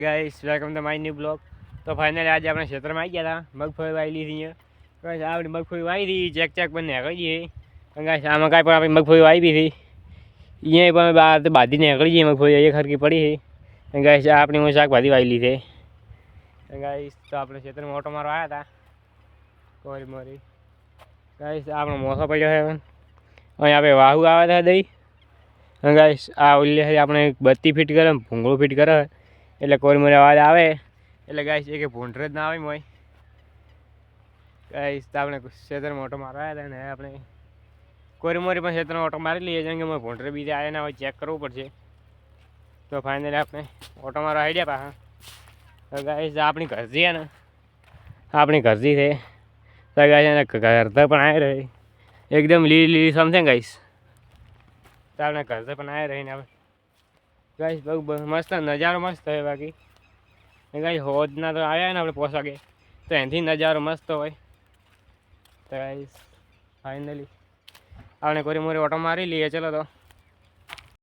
Guys welcome to my new blog. તો finally આજે આપણે ક્ષેત્રમાં આવી ગયા હતા. મગફળી વાવી લીધી અહીંયા. ગાઈસ આપણી મગફળી વાવી હતી. ચેક બંને નીકળી જઈએ. ગાઈસ આમાં કાંઈ પણ આપણી મગફળી વાવી હતી. અહીંયા પણ બાંધી નીકળી જઈએ મગફળી એક હરકી પડી છે. ગાઈસ આપણી હું શાકભાજી વાવી લીધી. ગાઈસ તો આપણે ક્ષેત્રમાં ઓટો મારવા આવ્યા હતા કોરી મોરી. ગાઈસ આપણો મોસો પડ્યો છે. અહીં આપણે વાહુ આવ્યા હતા દઈ. ગાઈસ આ ઓલી આપણે બત્તી ફિટ કરે ભૂંગળું ફિટ કરે એટલે કોરમોરી અવાજ આવે એટલે ગાઈસ એ કે ભૂંડર જ ના આવે મોય. ગાઈસ તો આપણે ક્ષેત્રમાં ઓટો મારવા આવ્યા હતા ને આપણે કોરમોરી પણ ક્ષેત્રમાં ઓટો મારી લઈએ જેમ કે મેં ભૂંડર બીજા આવ્યા ને હવે ચેક કરવું પડશે. તો ફાઇનલી આપણે ઓટો મારવા આઈડિયા પાછા. તો ગાઈસ આપણી ઘરજી છે ને આપણી ઘરજી છે. તો ગાઈસ ઘર તો પણ આવી રહી એકદમ લીલી લીલી સમથે ગાઈસ. તો આપણે ઘર તો પણ આવી રહીને હવે ગાઈસ બહુ મસ્ત નજારો મસ્ત હોય. બાકી ગાઈસ હોદના તો આવ્યા ને આપણે પોસાગે તો એનાથી નજારો મસ્ત હોય. તો ગાઈસ ફાઇનલી આપણે કોરી મોરી ઓટો મારી લઈએ. ચલો તો